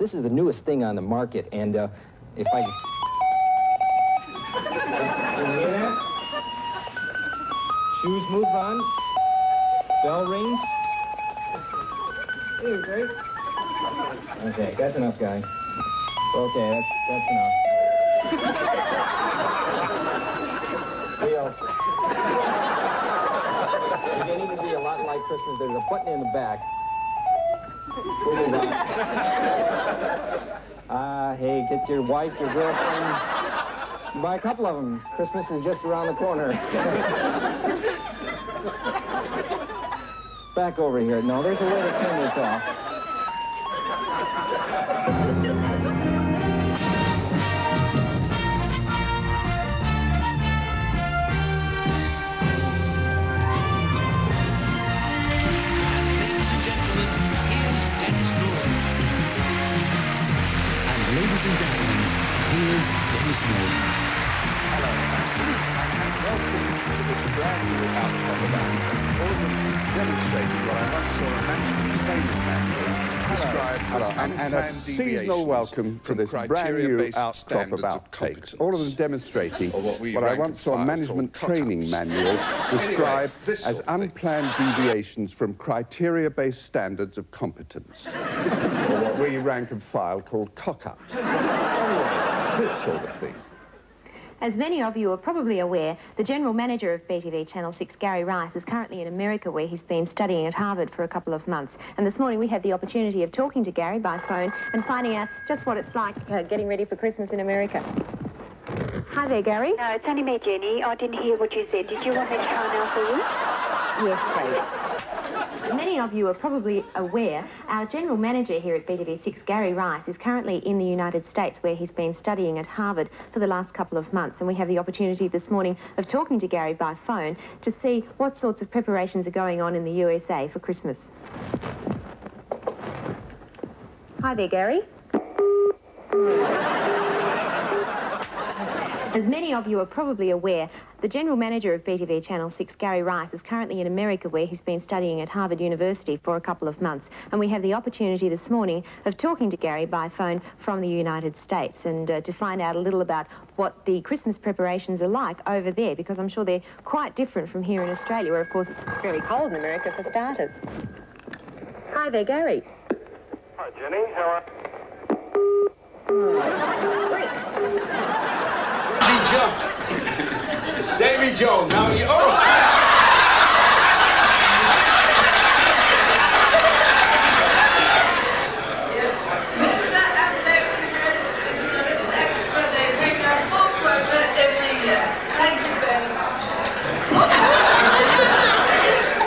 this is the newest thing on the market, and if I... Can you hear that? Shoes move on. Bell rings. Hey, great. Okay, that's enough, guy. Okay, that's enough. Leo, beginning to be a lot like Christmas. There's a button in the back. We'll move on. Hey, get your wife, your girlfriend. Buy a couple of them. Christmas is just around the corner. Back over here. No, there's a way to turn this off. Ladies and gentlemen, here's Dennis Moore. And ladies and gentlemen, here's Dennis Moore. Hello, and welcome to this brand new outcome of outcomes, all of them demonstrating what I once saw a management training manual describe as unplanned and a deviations seasonal welcome to from this brand new criteria-based outcrop standards of of outtakes, competence. all of them demonstrating Or what we what I rank once and saw a file management called training cock-ups. manual describe this as sort of thing. unplanned deviations from criteria-based standards of competence, or what we rank and file called cock-ups. Anyway, this sort of thing. As many of you are probably aware, the General Manager of BTV Channel 6, Gary Rice, is currently in America where he's been studying at Harvard for a couple of months. And this morning we had the opportunity of talking to Gary by phone and finding out just what it's like getting ready for Christmas in America. Hi there, Gary. No, it's only me, Jenny. I didn't hear what you said. Did you want me to try now for you? Yes, please. Many of you are probably aware our General Manager here at BTV6, Gary Rice, is currently in the United States where he's been studying at Harvard for the last couple of months. And we have the opportunity this morning of talking to Gary by phone to see what sorts of preparations are going on in the USA for Christmas. Hi there, Gary. As many of you are probably aware, the General Manager of BTV Channel 6, Gary Rice, is currently in America where he's been studying at Harvard University for a couple of months. And we have the opportunity this morning of talking to Gary by phone from the United States and to find out a little about what the Christmas preparations are like over there, because I'm sure they're quite different from here in Australia, where, of course, it's very cold in America for starters. Hi there, Gary. Hi, Jenny. How are Davy Jones, how are you? Oh!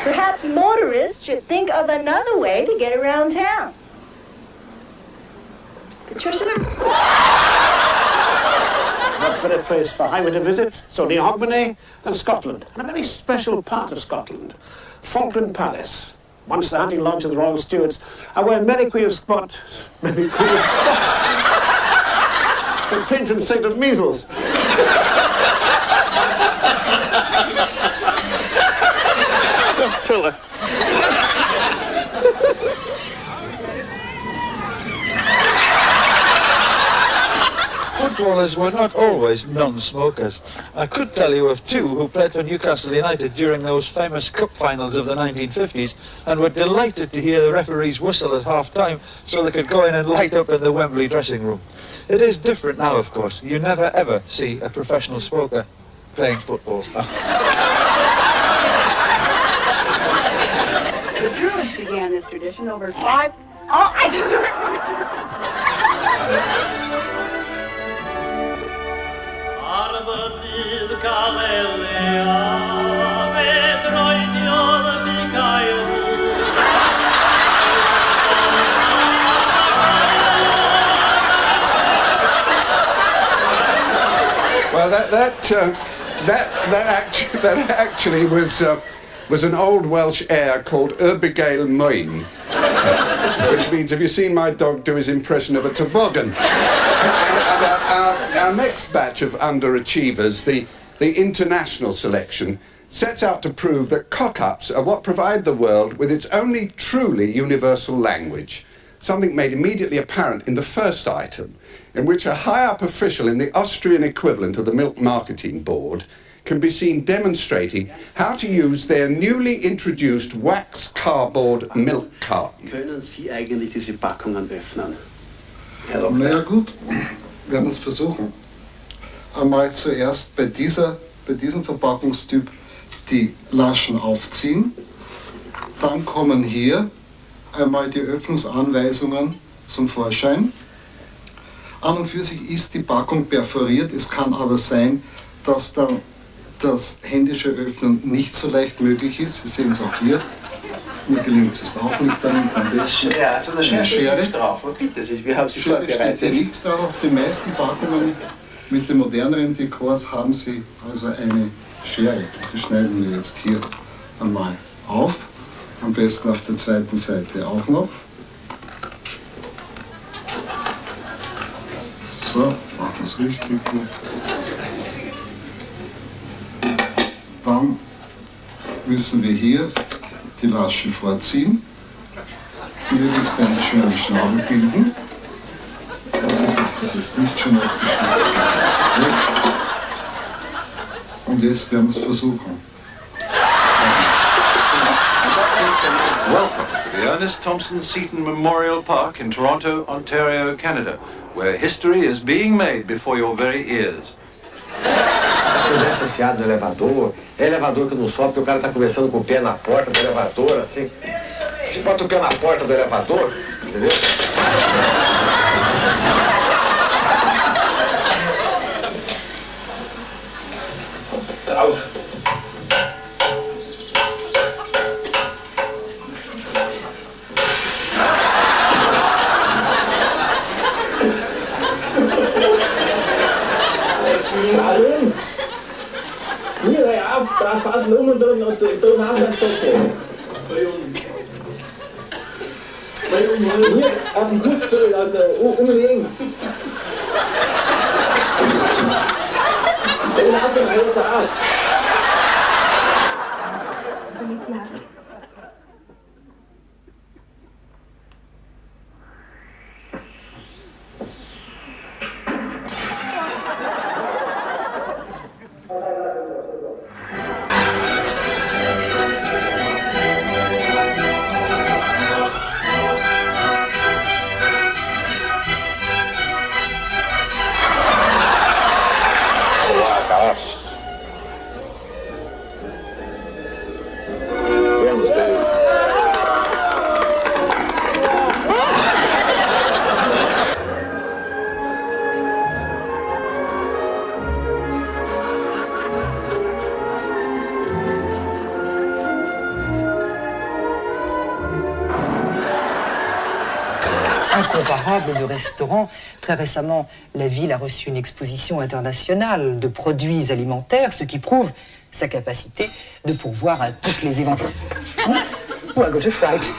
Perhaps motorists should think of another way to get around town. Patricia? What better place for highway to visit, so near Hogmanay, than Scotland, and a very special part of Scotland, Falkland Palace. Once the hunting lodge of the Royal Stewards, and where Mary Queen of Scots, Mary Queen of Scots, the patron saint of measles. The pillar. Footballers were not always non-smokers. I could tell you of two who played for Newcastle United during those famous cup finals of the 1950s and were delighted to hear the referee's whistle at half-time so they could go in and light up in the Wembley dressing room. It is different now, of course. You never ever see a professional smoker playing football. The Druids began this tradition over 5... Oh, I just... Well, that actually was an old Welsh air called Urbigail Moyn, which means, have you seen my dog do his impression of a toboggan? And our next batch of underachievers, the international selection, sets out to prove that cock-ups are what provide the world with its only truly universal language, something made immediately apparent in the first item, in which a high-up official in the Austrian equivalent of the Milk Marketing Board can be seen demonstrating how to use their newly introduced wax cardboard milk carton. Können Sie eigentlich diese Packungen öffnen? Na ja gut, wir werden es versuchen. Einmal zuerst bei diesem Verpackungstyp die Laschen aufziehen. Dann kommen hier einmal die Öffnungsanweisungen zum Vorschein. An und für sich ist die Packung perforiert. Es kann aber sein, dass dann das händische Öffnen nicht so leicht möglich ist. Sie sehen es auch hier. Mir gelingt es auch nicht dann am besten. Ja, also da steht nichts drauf. Was gibt es? Wir haben sie vorbereitet. Steht nichts drauf. Auf den meisten Packungen mit den moderneren Dekors haben sie also eine Schere. Die schneiden wir jetzt hier einmal auf. Am besten auf der zweiten Seite auch noch. So, mach das richtig gut. Dann müssen wir hier die Lasche vorziehen, möglichst einen schönen Schnabel bilden. Also ich hoffe, das ist nicht schon aufgeschnitten. Und jetzt werden wir es versuchen. Welcome to the Ernest Thompson Seton Memorial Park in Toronto, Ontario, Canada, where history is being made before your very ears. Se tivesse enfiado no elevador, é elevador que não sobe, porque o cara tá conversando com o pé na porta do elevador, assim. Você bota o pé na porta do elevador, entendeu? Da fast um und nach der Strecke. Hier auf dem Fußstuhl, also umlegen. Den hast du alles da. Incomparable de restaurants. Très récemment, la ville a reçu une exposition internationale de produits alimentaires, ce qui prouve sa capacité de pourvoir à toutes les éventualités. Oh, I got a fright.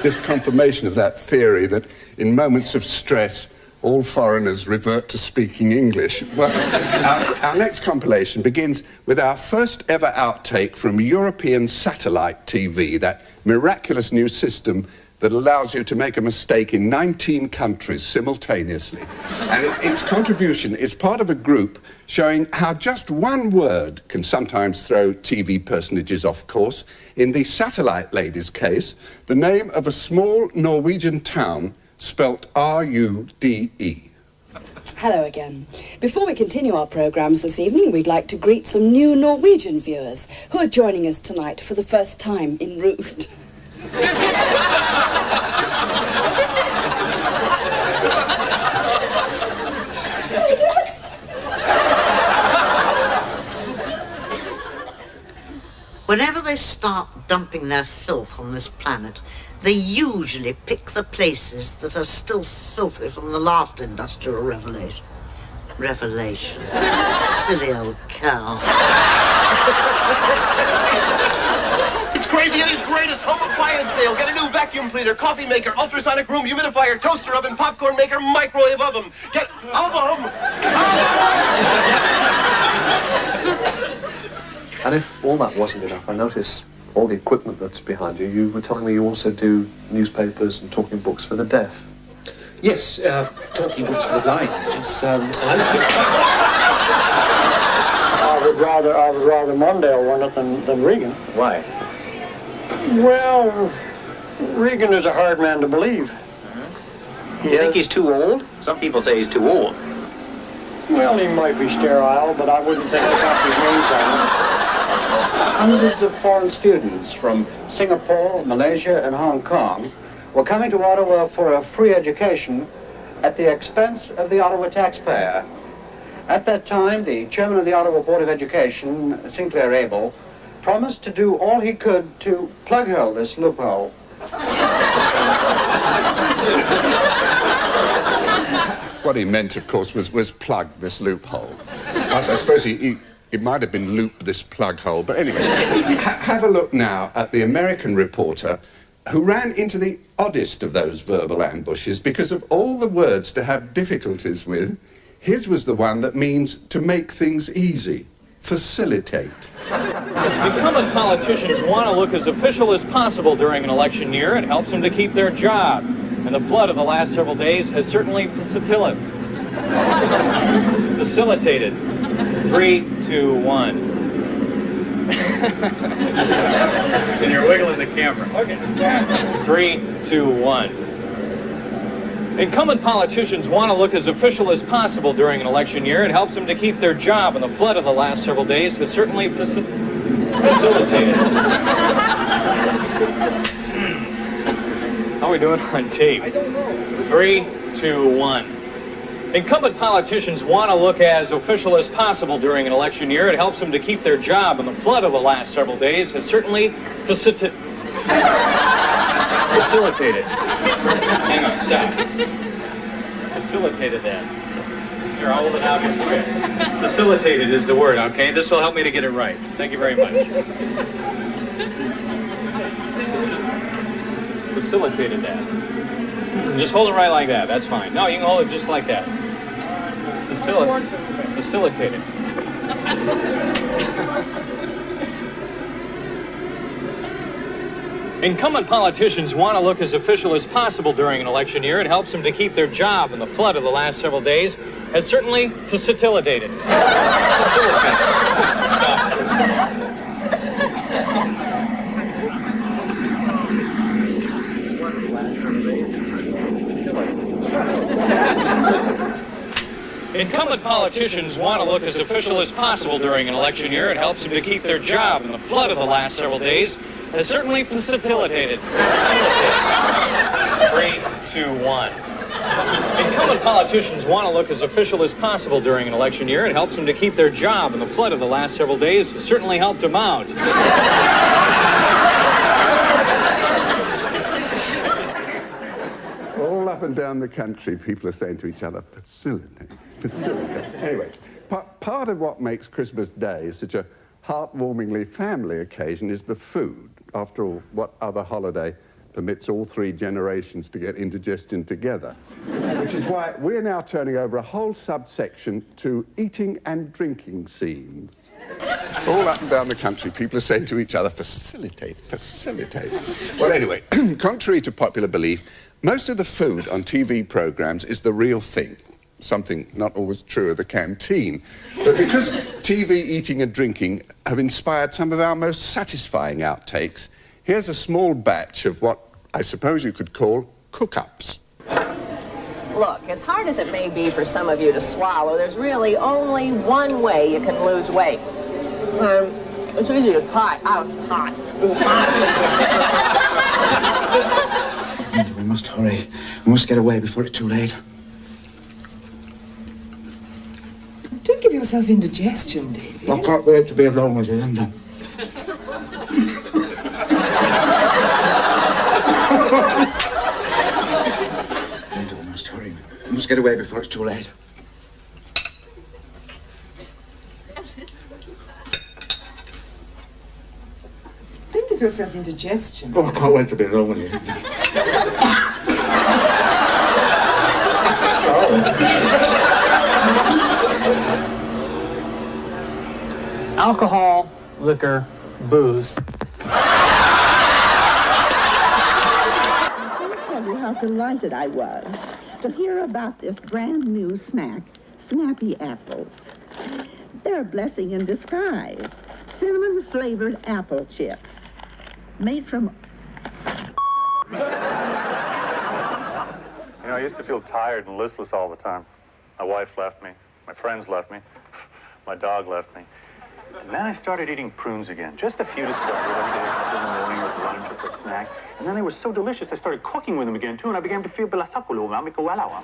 It's confirmation of that theory that in moments of stress, all foreigners revert to speaking English. Well, our next compilation begins with our first ever outtake from European satellite TV, that miraculous new system that allows you to make a mistake in 19 countries simultaneously. And its contribution is part of a group showing how just one word can sometimes throw TV personages off course. In the satellite lady's case, the name of a small Norwegian town spelt R-U-D-E. Hello again. Before we continue our programmes this evening, we'd like to greet some new Norwegian viewers who are joining us tonight for the first time en route. Whenever they start dumping their filth on this planet, they usually pick the places that are still filthy from the last industrial revolution. Revelation. Silly old cow. It's Crazy Eddie's greatest home appliance sale. Get a new vacuum cleaner, coffee maker, ultrasonic room humidifier, toaster oven, popcorn maker, microwave oven. Get oven! And if all that wasn't enough, I notice all the equipment that's behind you, you were telling me you also do newspapers and talking books for the deaf. Yes, talking books for the blind. It's, I would rather Mondale run it than Regan. Why? Well, Regan is a hard man to believe. You think he's too old? Some people say he's too old. Well, he might be sterile, but I wouldn't think about his names on him. Hundreds of foreign students from Singapore, Malaysia, and Hong Kong were coming to Ottawa for a free education at the expense of the Ottawa taxpayer. At that time, the chairman of the Ottawa Board of Education, Sinclair Abel, promised to do all he could to plug hole this loophole. What he meant, of course, was plug this loophole. I suppose it might have been loop this plug hole, but anyway. Have a look now at the American reporter who ran into the oddest of those verbal ambushes because of all the words to have difficulties with. His was the one that means to make things easy, facilitate. Incumbent politicians want to look as official as possible during an election year. It helps them to keep their job. And the flood of the last several days has certainly facilitated. 3, 2, 1. And you're wiggling the camera. Okay. 3, 2, 1. Incumbent politicians want to look as official as possible during an election year. It helps them to keep their job, and the flood of the last several days has certainly facilitated. How are we doing on tape? I don't know. 3, 2, 1. Incumbent politicians want to look as official as possible during an election year. It helps them to keep their job, and the flood of the last several days has certainly facilitated. Hang on, stop. Facilitated that. Here, I'll hold it out here for you. Facilitated is the word, okay? This will help me to get it right. Thank you very much. Facilitated that. Just hold it right like that. That's fine. No, you can hold it just like that. Facilitated. Incumbent politicians want to look as official as possible during an election year. It helps them to keep their job, and the flood of the last several days has certainly facilitated. Incumbent politicians want to look as official as possible during an election year. It helps them to keep their job, and the flood of the last several days has certainly facilitated. 3, 2, 1. Incumbent politicians want to look as official as possible during an election year. It helps them to keep their job, and the flood of the last several days has certainly helped them out. All up and down the country, people are saying to each other, facilitate. Anyway, part of what makes Christmas Day such a heartwarmingly family occasion is the food. After all, what other holiday permits all 3 generations to get indigestion together? Which is why we're now turning over a whole subsection to eating and drinking scenes. All up and down the country, people are saying to each other, facilitate. Well, anyway, contrary to popular belief, most of the food on TV programs is the real thing. Something not always true of the canteen. But because TV eating and drinking have inspired some of our most satisfying outtakes, here's a small batch of what I suppose you could call cook-ups. Look, as hard as it may be for some of you to swallow, there's really only one way you can lose weight. It's easy, it's hot. Oh, it's hot. We must hurry. We must get away before it's too late. Don't give yourself indigestion, David. I can't wait to be alone with you, Linda. Linda, we must hurry. We must get away before it's too late. Don't give yourself indigestion. Oh, I can't wait to be alone with you. Alcohol, liquor, booze. delighted I was to hear about this brand new snack, Snappy Apples. They're a blessing in disguise. Cinnamon-flavored apple chips, made from... You know, I used to feel tired and listless all the time. My wife left me. My friends left me. My dog left me. And then I started eating prunes again. Just a few to start with every day, a couple in the morning or for lunch or for a snack. And then they were so delicious, I started cooking with them again, too, and I began to feel belasakulo, mamikawalawa.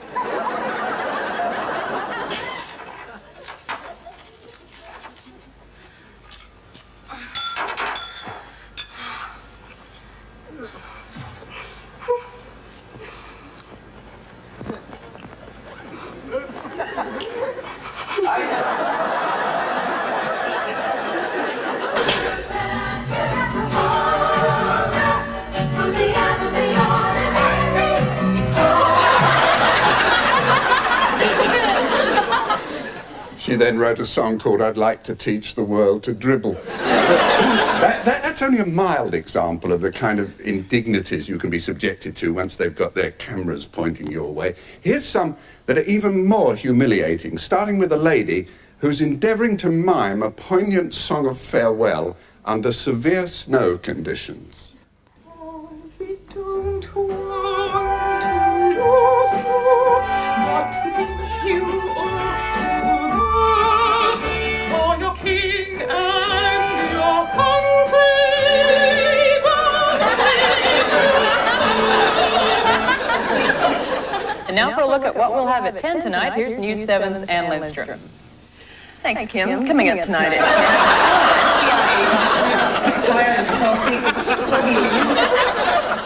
She then wrote a song called I'd Like to Teach the World to Dribble. That's only a mild example of the kind of indignities you can be subjected to once they've got their cameras pointing your way. Here's some that are even more humiliating, starting with a lady who's endeavouring to mime a poignant song of farewell under severe snow conditions. And now for a look at what we'll have at 10 tonight. Here's News 7's Ann Lindstrom. Thanks, Kim. Coming up tonight at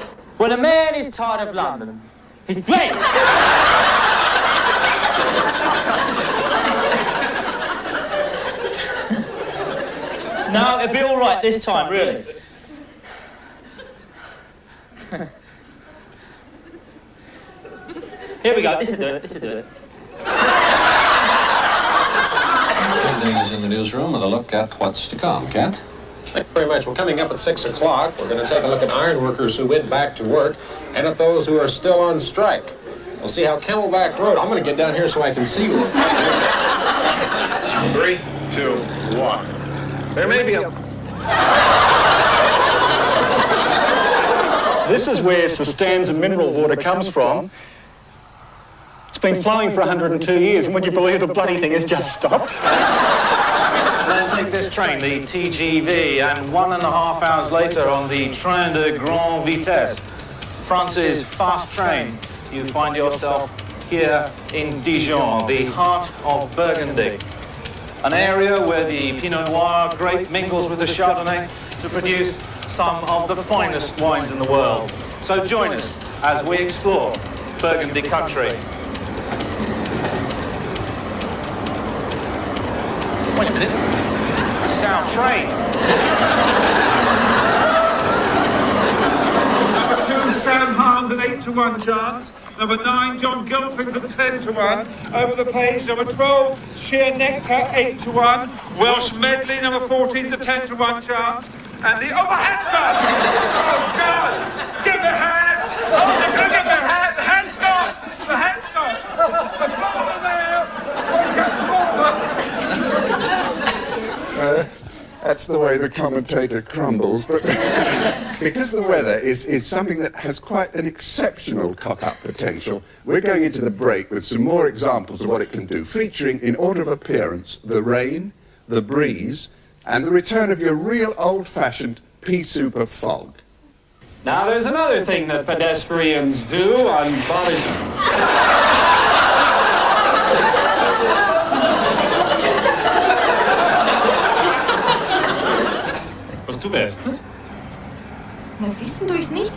10. When a man is tired of London, he's great! No, it'll be all right this time, really. Here we go, this'll do it, this'll do it. Everything is in the newsroom with a look at what's to come. Kent? Thank you very much. Well, coming up at 6 o'clock, we're going to take a look at iron workers who went back to work and at those who are still on strike. We'll see how Camelback Road... I'm going to get down here so I can see you. 3, 2, 1. There may be a... This is where Sustanza mineral water comes from. It's been flowing for 102 years, and would you believe the bloody thing has just stopped? Then take this train, the TGV, and 1.5 hours later on the Train de Grande Vitesse, France's fast train, you find yourself here in Dijon, the heart of Burgundy. An area where the Pinot Noir grape mingles with the Chardonnay to produce some of the finest wines in the world. So join us as we explore Burgundy country. Wait a minute. This is our train. Number 2, Sam Harms at 8-1 chance. Number 9, John Gilpin's at 10-1. Over the page, number 12, Sheer Nectar, 8-1. Welsh Medley, number 14's a 10-1 chance. And the... Oh, my hat's gone! Oh, God! Give the hat! Oh, they're going to get the hat! The hat's gone! The hat's gone! The floor there! That's the way the commentator crumbles, but because the weather is something that has quite an exceptional cock-up potential, we're going into the break with some more examples of what it can do, featuring, in order of appearance, the rain, the breeze, and the return of your real old-fashioned pea soup of fog. Now there's another thing that pedestrians do on Bali. Du weißt es? Na, wissen tue ich's nicht.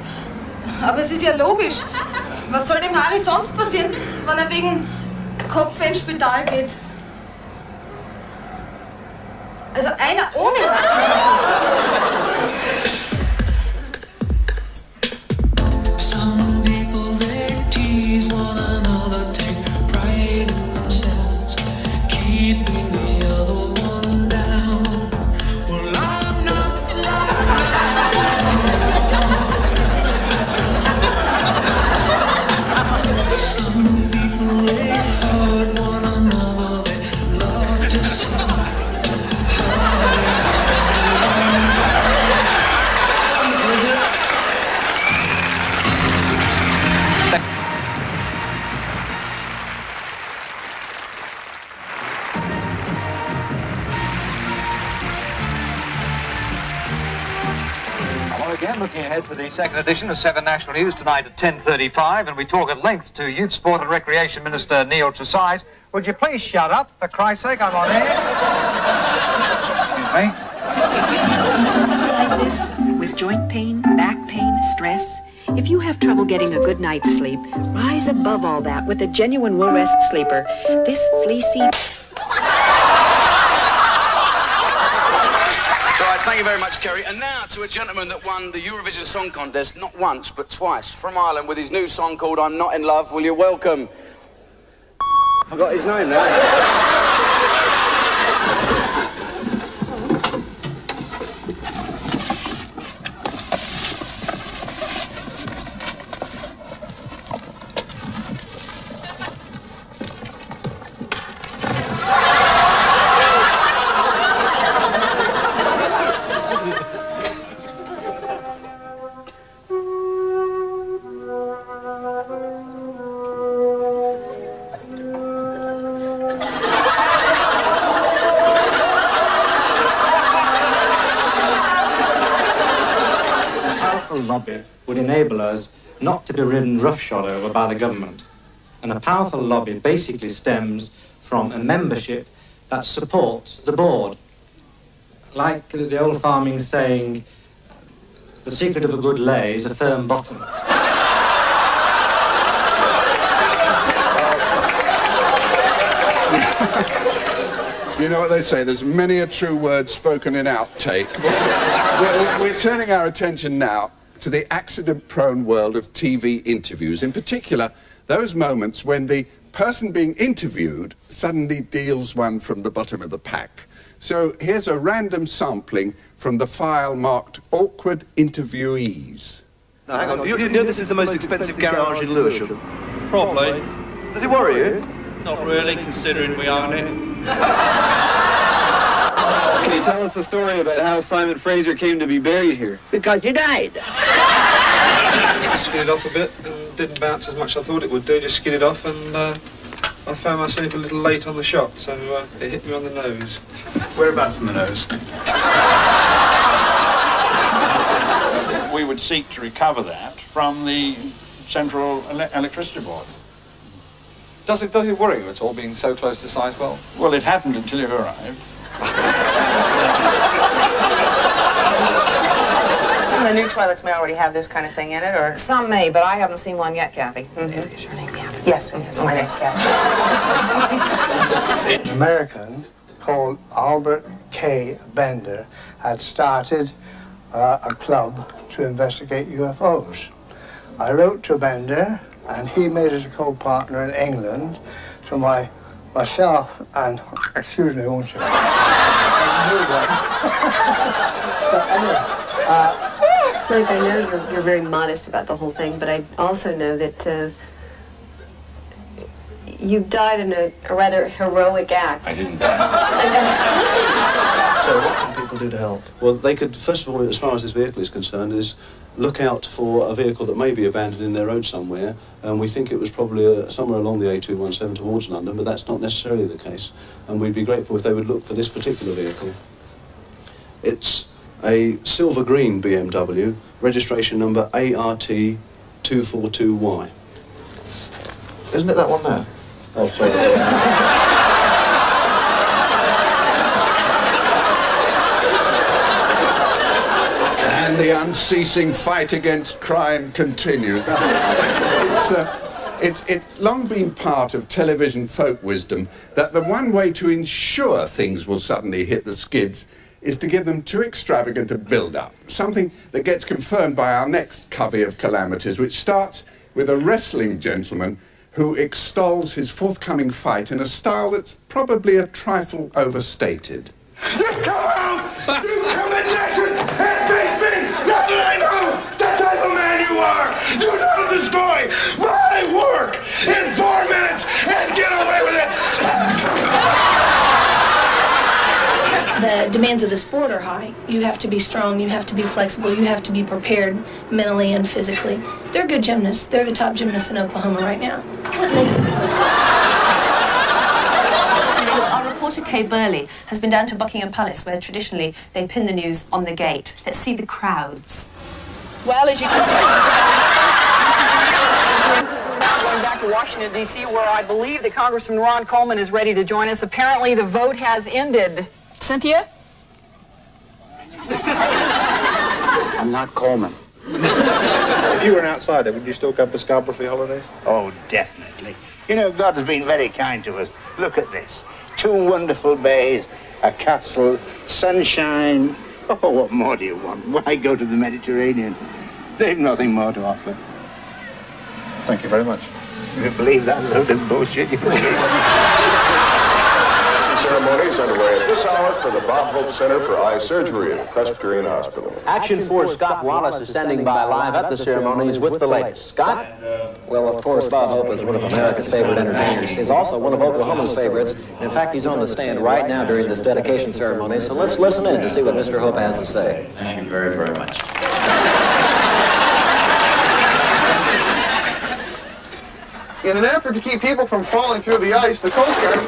Aber es ist ja logisch. Was soll dem Harry sonst passieren, wenn er wegen Kopf ins Spital geht? Also einer ohne Some people they tease one another, take pride in themselves, keeping the other one down. Well, I'm not like that. again, looking ahead to the second edition of 7 National News tonight at 10:35, and we talk at length to Youth, Sport and Recreation Minister Neil Tresize. Would you please shut up, for Christ's sake, I'm on air. Like this, with joint pain, back pain, stress, if you have trouble getting a good night's sleep, rise above all that with a genuine Will Rest Sleeper. This fleecy... Thank you very much, Kerry. And now to a gentleman that won the Eurovision Song Contest not once but twice, from Ireland, with his new song called I'm Not in Love. Will you welcome... I forgot his name now. Lobby would enable us not to be ridden roughshod over by the government. And a powerful lobby basically stems from a membership that supports the board. Like the old farming saying, the secret of a good lay is a firm bottom. You know what they say, there's many a true word spoken in outtake. We're turning our attention now to the accident-prone world of TV interviews, in particular, those moments when the person being interviewed suddenly deals one from the bottom of the pack. So here's a random sampling from the file marked Awkward Interviewees. Now, hang on, you know this is the most expensive garage in Lewisham? Probably. Does it worry you? Not really, considering we own it. Can you tell us the story about how Simon Fraser came to be buried here? Because he died. It skidded off a bit and didn't bounce as much as I thought it would do, just skidded off, and I found myself a little late on the shot, so it hit me on the nose. Whereabouts in the nose? We would seek to recover that from the Central Electricity Board. Does it worry you at all, being so close to Sizewell? Well, it hadn't until you arrived. Some of the new toilets may already have this kind of thing in it, or... Some may, but I haven't seen one yet, Kathy. Mm-hmm. Is your name Kathy? Yes, my name's Kathy. An American called Albert K. Bender had started a club to investigate UFOs. I wrote to Bender, and he made us a co-partner in England, so myself and, excuse me, won't you? Frank, I know you're very modest about the whole thing, but I also know that you died in a rather heroic act. I didn't die. So what can people do to help? Well, they could, first of all, as far as this vehicle is concerned, is look out for a vehicle that may be abandoned in their road somewhere, and we think it was probably somewhere along the A217 towards London, but that's not necessarily the case. And we'd be grateful if they would look for this particular vehicle. It's a silver-green BMW, registration number ART242Y. Isn't it that one there? Oh, sorry. And the unceasing fight against crime continues. It's long been part of television folk wisdom that the one way to ensure things will suddenly hit the skids is to give them too extravagant a build-up, something that gets confirmed by our next covey of calamities, which starts with a wrestling gentleman who extols his forthcoming fight in a style that's probably a trifle overstated. Come out! You come in Jackson and face me! Now that I know the type of man you are! Do not destroy my work in 4 minutes and get away with it! The demands of the sport are high. You have to be strong, you have to be flexible, you have to be prepared mentally and physically. They're good gymnasts. They're the top gymnasts in Oklahoma right now. Our reporter Kay Burley has been down to Buckingham Palace, where traditionally they pin the news on the gate. Let's see the crowds. Well, as you can see, going back to Washington, D.C., where I believe that Congressman Ron Coleman is ready to join us. Apparently, the vote has ended. Cynthia? I'm not Coleman. If you were an outsider, would you still come to Scarborough for your holidays? Oh, definitely. You know, God has been very kind to us. Look at this. 2 wonderful bays, a castle, sunshine. Oh, what more do you want? Why go to the Mediterranean? They've nothing more to offer. Thank you very much. You believe that load of bullshit? Ceremonies underway at this hour for the Bob Hope Center for Eye Surgery at Presbyterian Hospital. Action Force Scott Wallace is standing by live at the ceremonies with the latest. Scott? Well, of course, Bob Hope is one of America's favorite entertainers. He's also one of Oklahoma's favorites. In fact, he's on the stand right now during this dedication ceremony, so let's listen in to see what Mr. Hope has to say. Thank you very, very much. In an effort to keep people from falling through the ice, the Coast Guard...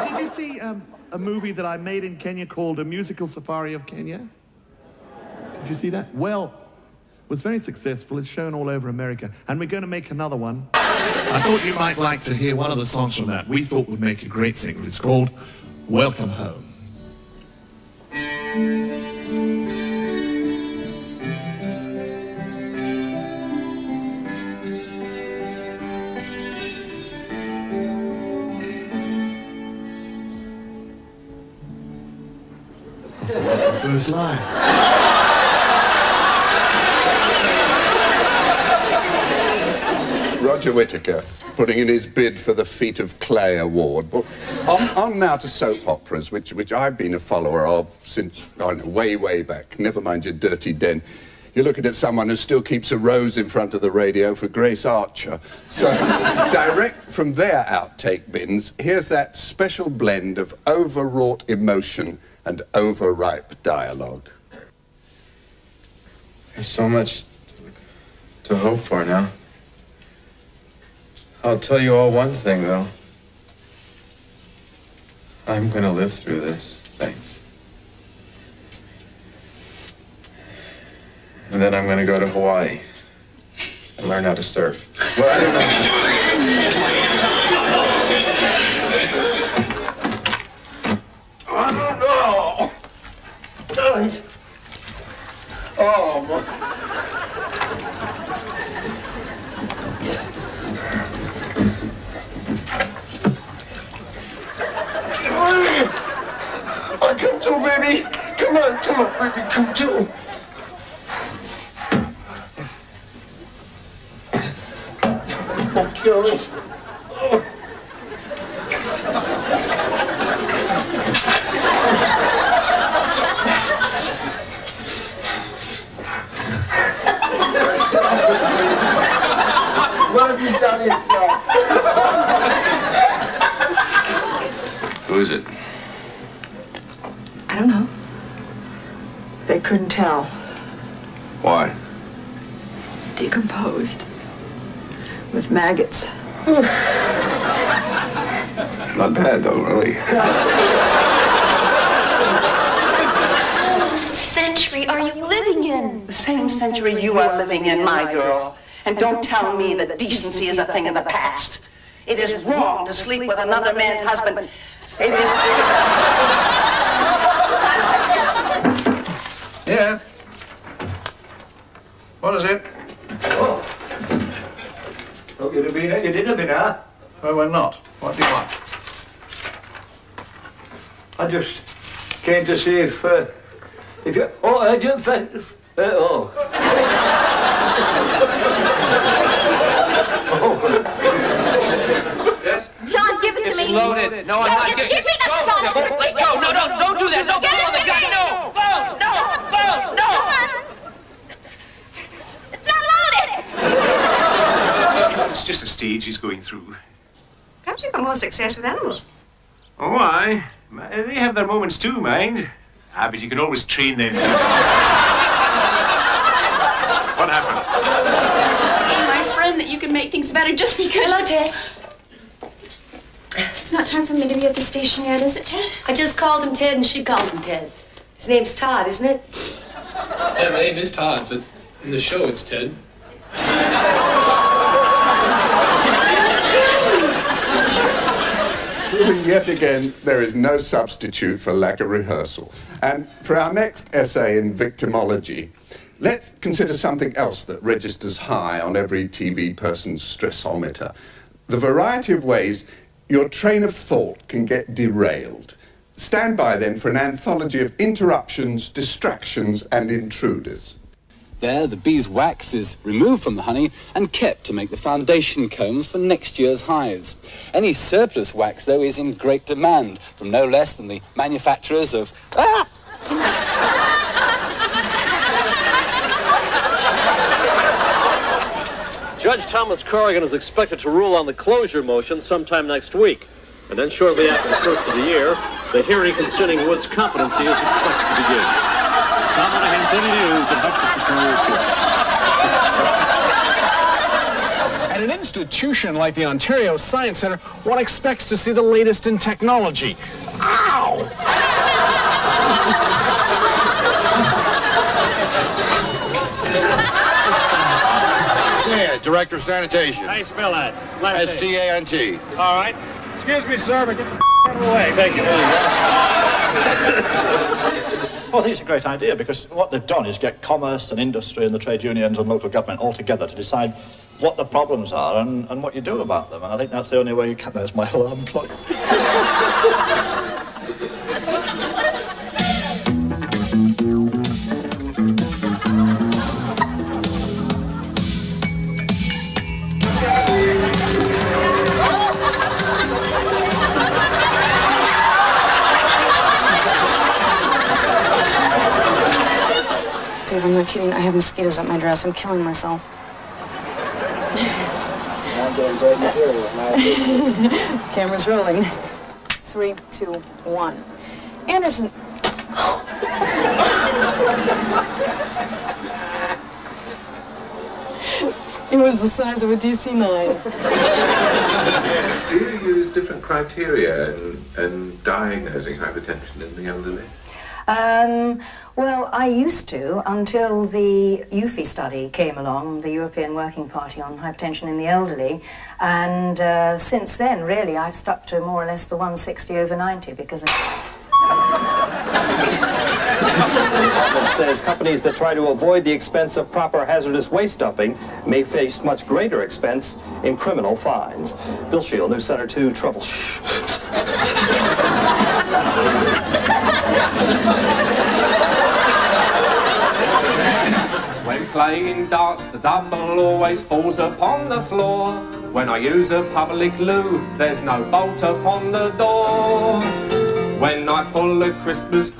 Did you see a movie that I made in Kenya called A Musical Safari of Kenya? Did you see that? Well, it was very successful. It's shown all over America. And we're going to make another one. I thought you might like to hear one of the songs from that we thought would make a great single. It's called Welcome Home. First line. Roger Whittaker putting in his bid for the Feet of Clay Award. But on now to soap operas, which I've been a follower of since, I don't know, way back. Never mind your Dirty Den. You're looking at someone who still keeps a rose in front of the radio for Grace Archer. So, direct from their outtake bins, here's that special blend of overwrought emotion and overripe dialogue. There's so much to hope for now. I'll tell you all one thing, though. I'm gonna live through this thing. And then I'm gonna go to Hawaii and learn how to surf. Well, I don't know. Oh, my. Oh, come to, baby. Come on, baby, come to. Oh, Gary. Oh. What have you done yourself? Who is it? I don't know. They couldn't tell. Why? Decomposed. With maggots. It's not bad, though, really. What century are you living in? The same century you are living in, my girl. And don't tell me that decency is a thing of the past. It is wrong to sleep with another man's husband. It is... Yeah. What is it? Oh, you'd have been at your dinner, huh? Well, we're not. What do you want? I just came to see if you... Oh, I didn't find... oh. Yes? John, give it to me. It's loaded. No, I'm not Just giving give me that gun. Go, let go. No, don't do that. No, Give pull it on the to gun. me. No, no. It's not loaded. It's just a stage he's going through. Perhaps you've got more success with animals. Oh, aye. They have their moments too, mind. Ah, but you can always train them. What happened? My friend that you can make things better just because... Hello, Ted. It's not time for me to be at the station yet, is it, Ted? I just called him Ted and she called him Ted. His name's Todd, isn't it? Yeah, my name is Todd, but in the show it's Ted. Yet again, there is no substitute for lack of rehearsal. And for our next essay in victimology, let's consider something else that registers high on every TV person's stressometer. The variety of ways your train of thought can get derailed. Stand by then for an anthology of interruptions, distractions, and intruders. There, the bee's wax is removed from the honey and kept to make the foundation combs for next year's hives. Any surplus wax, though, is in great demand from no less than the manufacturers of... Judge Thomas Corrigan is expected to rule on the closure motion sometime next week. And then shortly after the first of the year, the hearing concerning Wood's competency is expected to begin. At an institution like the Ontario Science Centre, one expects to see the latest in technology. Ow! Director of Sanitation. How you spell that? S-C-A-N-T. All right. Excuse me, sir, but get the out of the way. Thank you. Well, I think it's a great idea because what they've done is get commerce and industry and the trade unions and local government all together to decide what the problems are and what you do about them. And I think that's the only way you can. There's my alarm clock. Dave, I'm not kidding. I have mosquitoes up my dress. I'm killing myself. I'm getting great material with my camera's rolling. 3, 2, 1. Anderson. It was the size of a DC-9. Do you use different criteria in diagnosing hypertension in the elderly? Well, I used to until the UFI study came along, the European Working Party on Hypertension in the Elderly, and since then, really, I've stuck to more or less the 160/90 because It says companies that try to avoid the expense of proper hazardous waste dumping may face much greater expense in criminal fines. Bill Shield, News Center 2, Trouble. When playing darts, the double always falls upon the floor. When I use a public loo, there's no bolt upon the door. When I pull a Christmas...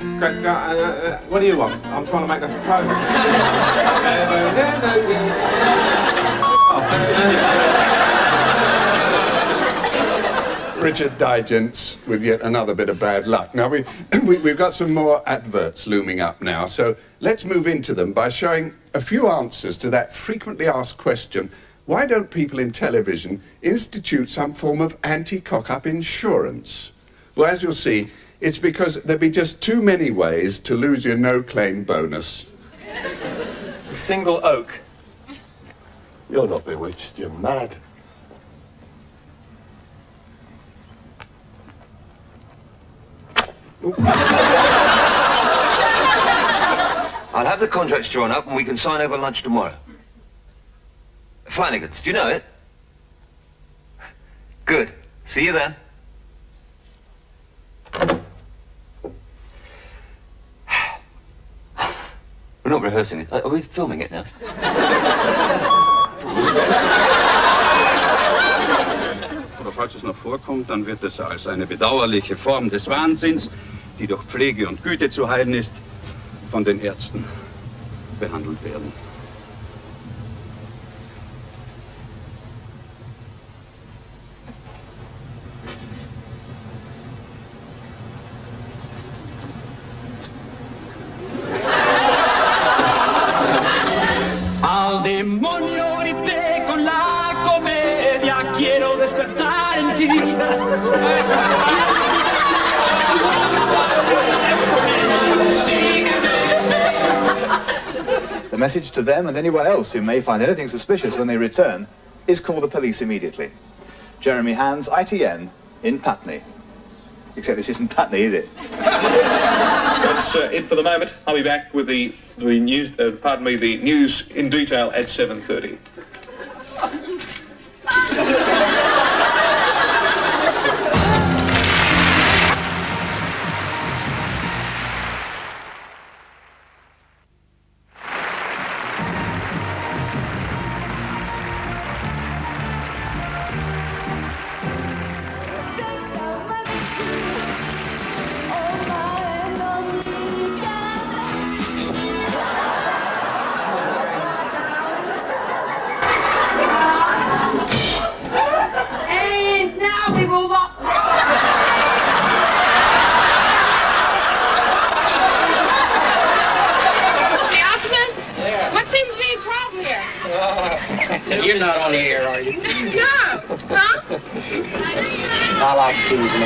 what do you want? I'm trying to make a program. Richard Digence with yet another bit of bad luck. Now, we've got some more adverts looming up now, so let's move into them by showing a few answers to that frequently asked question, why don't people in television institute some form of anti-cock-up insurance? Well, as you'll see, it's because there'd be just too many ways to lose your no-claim bonus. Single oak. You're not bewitched, you're mad. I'll have the contracts drawn up and we can sign over lunch tomorrow. Flanagan's, do you know it? Good. See you then. We're not rehearsing it. Are we filming it now? Oder falls es noch vorkommt, dann wird es als eine bedauerliche Form des Wahnsinns, die durch Pflege und Güte zu heilen ist, von den Ärzten behandelt werden. Al demonio grité con la comedia, quiero despertar en ti. Sígueme. message to them and anyone else who may find anything suspicious when they return is call the police immediately. Jeremy Hands, ITN, in Putney. Except this isn't Putney, is it? That's it for the moment. I'll be back with the news. The news in detail at 7:30. And now we will walk. The officers? Yeah. What seems to be a problem here? You're not on the air, are you? No. Huh? I like cheese and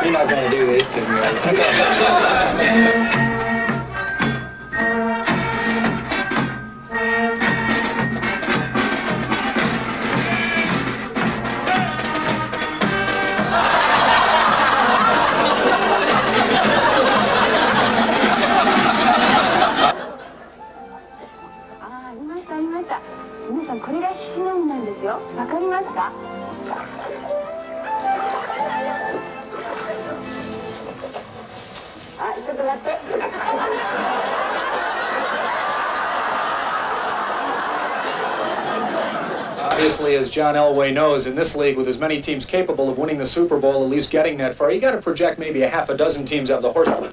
You're not going to do this to me, are you? Obviously, as John Elway knows, in this league with as many teams capable of winning the Super Bowl, at least getting that far, you got to project maybe a half a dozen teams out of the horsemen.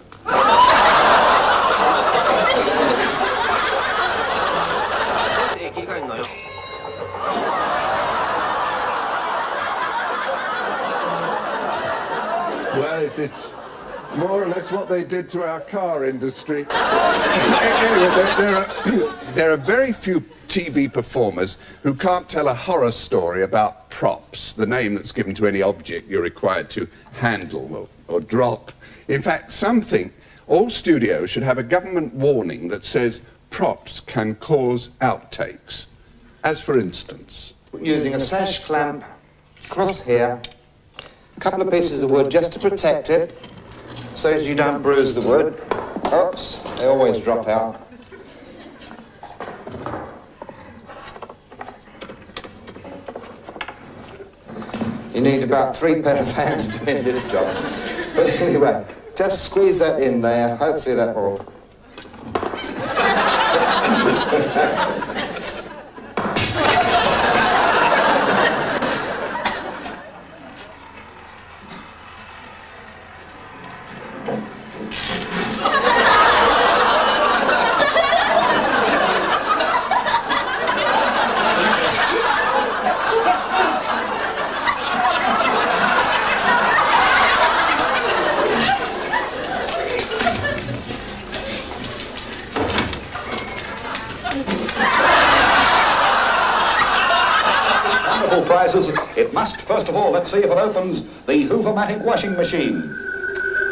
Well, it's more or less what they did to our car industry. Anyway, there are very few TV performers who can't tell a horror story about props, the name that's given to any object you're required to handle or drop. In fact, all studios should have a government warning that says props can cause outtakes. As for instance... Using a sash clamp, crosshair, a couple of pieces of wood just to protect it, so as you don't bruise the wood. Oops, they always drop out. You need about 3 pair of hands to do this job. But anyway, just squeeze that in there. Hopefully that will... Prizes. It must, first of all, let's see if it opens the Hoover-matic washing machine.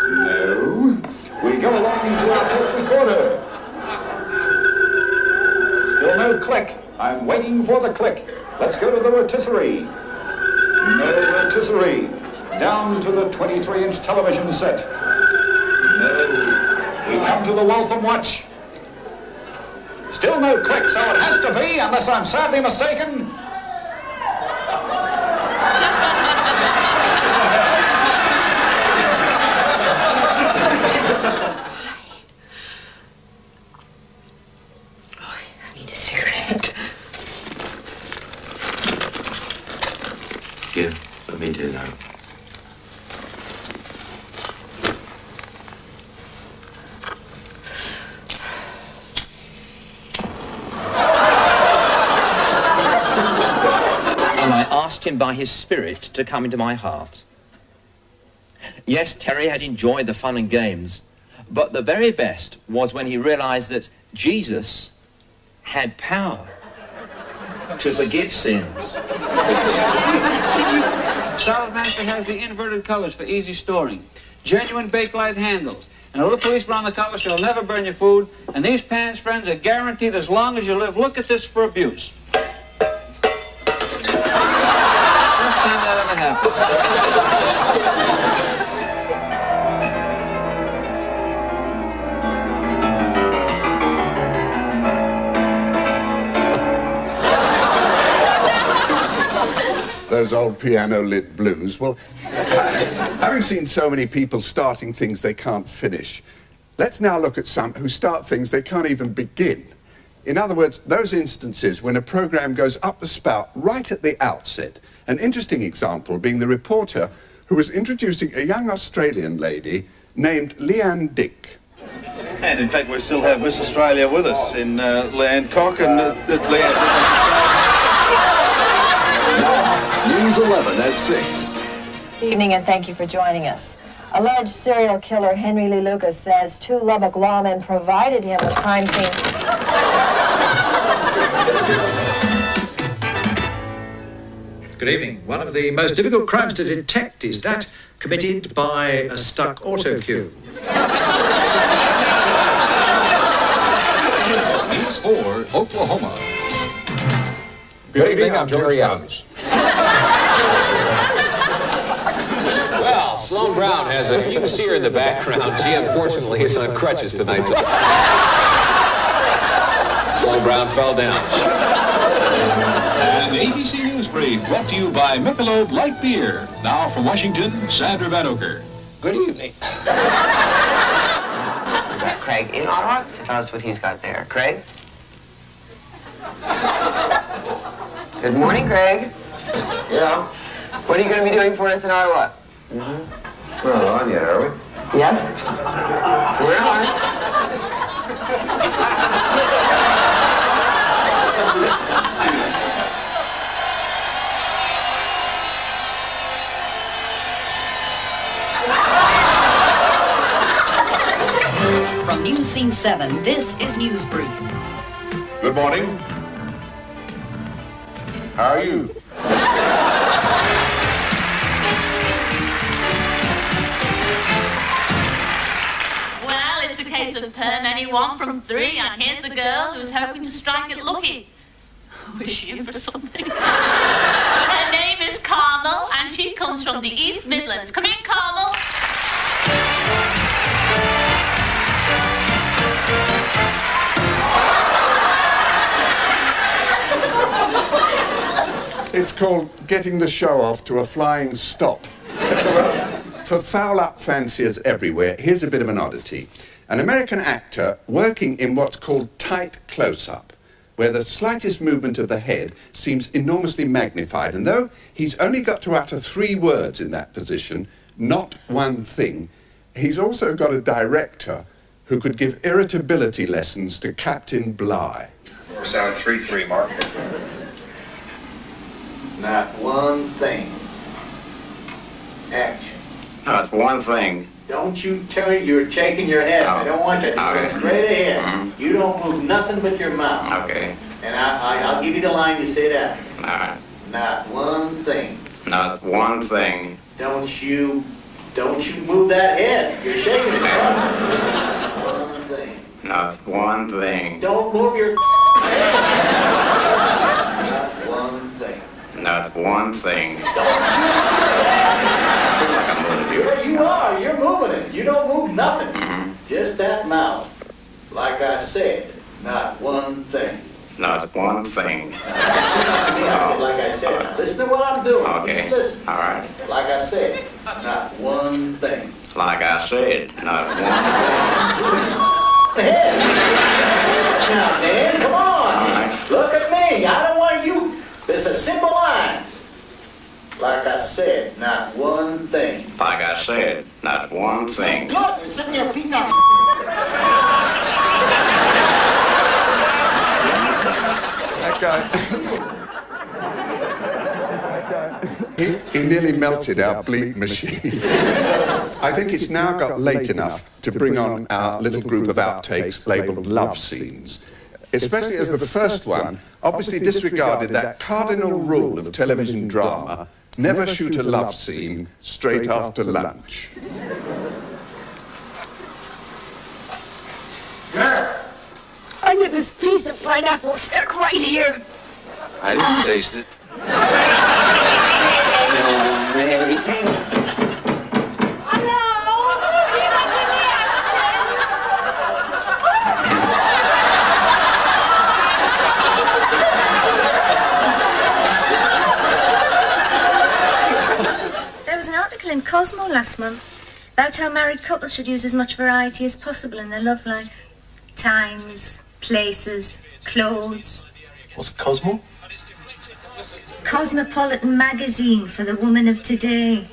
No. We go along to our tape recorder. Still no click. I'm waiting for the click. Let's go to the rotisserie. No rotisserie. Down to the 23-inch television set. No. We come to the Waltham watch. Still no click, so it has to be, unless I'm sadly mistaken. Here, let me do that. And I asked him by his spirit to come into my heart. Yes, Terry had enjoyed the fun and games, but the very best was when he realized that Jesus had power to forgive sins. Salad Master has the inverted covers for easy storing, genuine Bakelite handles, and a little policeman on the cover so you'll never burn your food. And these pants, friends, are guaranteed as long as you live. Look at this for abuse. First time that ever happened. Those old piano-lit blues. Well, having seen so many people starting things they can't finish, let's now look at some who start things they can't even begin. In other words, those instances when a program goes up the spout right at the outset. An interesting example being the reporter who was introducing a young Australian lady named Leanne Dick. And in fact, we still have Miss Australia with us in Leanne Cock and Leanne. News 11 at 6. Good evening and thank you for joining us. Alleged serial killer Henry Lee Lucas says 2 Lubbock lawmen provided him with crime scene. Good evening. One of the most difficult crimes to detect is that committed by a stuck auto cue. News 4, Oklahoma. Good evening, I'm Jerry Adams. Well, Sloan Brown has a... You can see her in the background. She unfortunately is on crutches tonight. So Sloan Brown fell down. And the ABC News Brief brought to you by Michelob Light Beer. Now from Washington, Sandra Vanoker. Good evening. Craig in Ottawa to tell us what he's got there. Craig? Good morning, Craig. Yeah. What are you going to be doing for us in Ottawa? We're not on yet, are we? Yes? We're on. From News Scene 7, this is News Brief. Good morning. How are you? Well, it's a case of turn anyone from 3, and here's the girl who's hoping to strike it lucky. Was she in for something? Her name is Carmel, and she comes from the East Midlands. Come in, Carmel. It's called getting the show off to a flying stop. Well, for foul-up fanciers everywhere, here's a bit of an oddity. An American actor working in what's called tight close-up, where the slightest movement of the head seems enormously magnified, and though he's only got to utter 3 words in that position, not one thing, he's also got a director who could give irritability lessons to Captain Bligh. We're sound 3-3, Mark. Not one thing. Action. Not one thing. Don't you tell me you're shaking your head. I don't want you to go straight ahead. Mm-hmm. You don't move nothing but your mouth. Okay. And I'll give you the line, you say it after. All right. Not one thing. Not one thing. Don't you move that head. You're shaking it. Not one thing. Not one thing. Don't move your head. Not one thing. Not one thing. Don't you? I feel like I'm moving you. Yeah, you are. You're moving it. You don't move nothing. Mm-hmm. Just that mouth. Like I said, not one thing. Not one thing. I said, like I said. Now listen to what I'm doing. Okay. Just listen. All right. Like I said, not one thing. Like I said, not one Hey. Now, man, come on. Right. Look at me. I don't want you. It's a simple line. Like I said, not one thing. thing. Like I said, not one thing. Good. You're sitting there beating up. That guy. He nearly melted our bleep machine. I think it's now got late enough to bring on our little group of outtakes labelled love scenes. Especially as the first one obviously disregarded that cardinal rule of television drama, never shoot a love scene straight after lunch. Sir! I get this piece of pineapple stuck right here. I didn't taste it. There was an article in Cosmo last month about how married couples should use as much variety as possible in their love life. Times, places, clothes. What's Cosmo? Cosmopolitan magazine for the woman of today.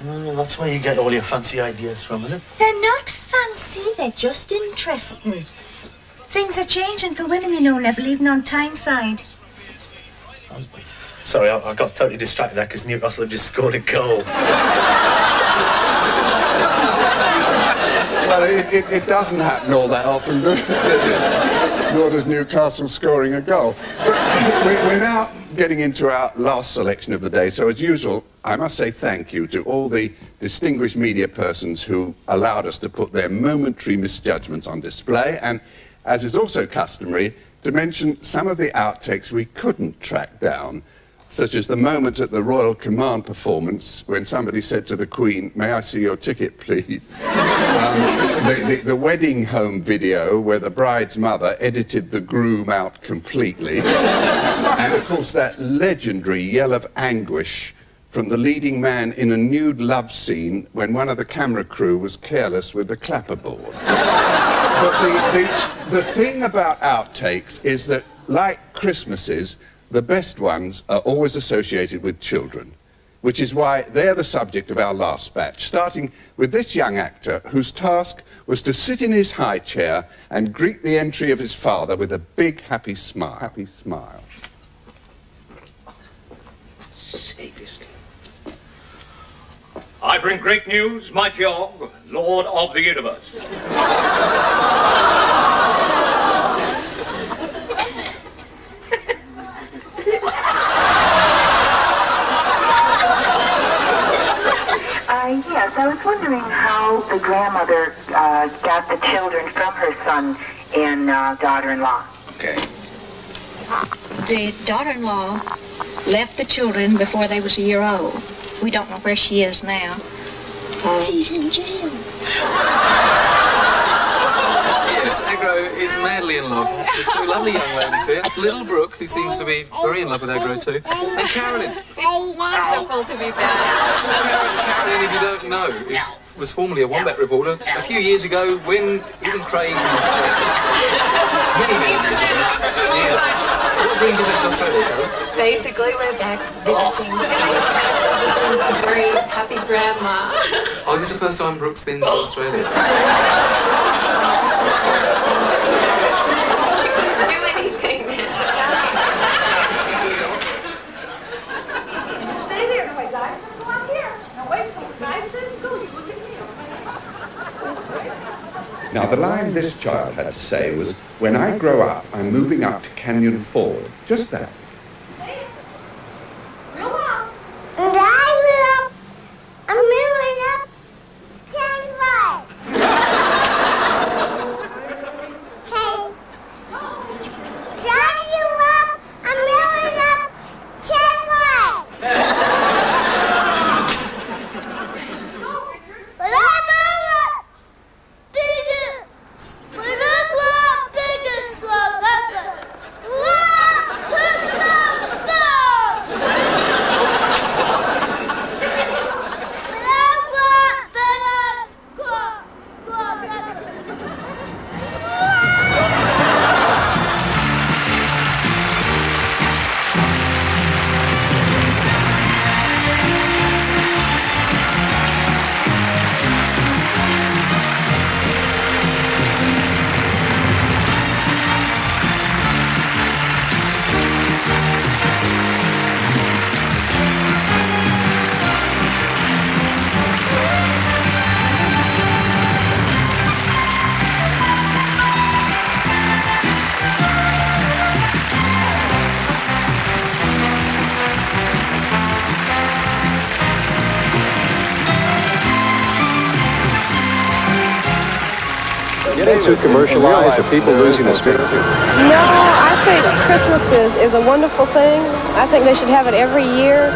Oh, that's where you get all your fancy ideas from, is it? They're not fancy, they're just interesting. Things are changing for women, you know, Neville, even on Tyneside. Sorry, I got totally distracted there because Newcastle had just scored a goal. Well, it doesn't happen all that often, does it? Nor does Newcastle scoring a goal. But we're now getting into our last selection of the day, so as usual, I must say thank you to all the distinguished media persons who allowed us to put their momentary misjudgments on display, and, as is also customary, to mention some of the outtakes we couldn't track down, such as the moment at the Royal Command performance when somebody said to the Queen, "May I see your ticket, please?" The wedding home video where the bride's mother edited the groom out completely. And, of course, that legendary yell of anguish from the leading man in a nude love scene when one of the camera crew was careless with the clapperboard. But the thing about outtakes is that, like Christmases, the best ones are always associated with children, which is why they're the subject of our last batch, starting with this young actor whose task was to sit in his high chair and greet the entry of his father with a big, happy smile. Happy smile. Sadist. I bring great news, my Georg, Lord of the Universe. Yes, I was wondering how the grandmother got the children from her son and daughter-in-law. Okay. The daughter-in-law left the children before they was a year old. We don't know where she is now. She's in jail. Yes, Agro is madly in love with two lovely young ladies here. Little Brooke, who seems to be very in love with Agro too, and Carolyn. It's wonderful to be back. Carolyn, if you don't know, was formerly a Wombat reporter a few years ago when even Craig... many years ago. Yes. What brings you back to Australia, Carolyn? Basically, we're back visiting a very happy grandma. Oh, is this the first time Brooke's been to Australia? She couldn't do anything. Stay there. No, wait, guys. Go out here. Now, wait till the guy says go. You look at me. Now, the line this child had to say was, "When I grow up, I'm moving up to Canyon Fall." Just that. And I grew up. I'm moving up. Stand by. Okay. Stand you up. I'm moving up. Stand by. When I move up, bigger. When I grow up, bigger, forever. Wow, getting too commercialized? Are people losing the spirit? No, I think Christmas is a wonderful thing. I think they should have it every year.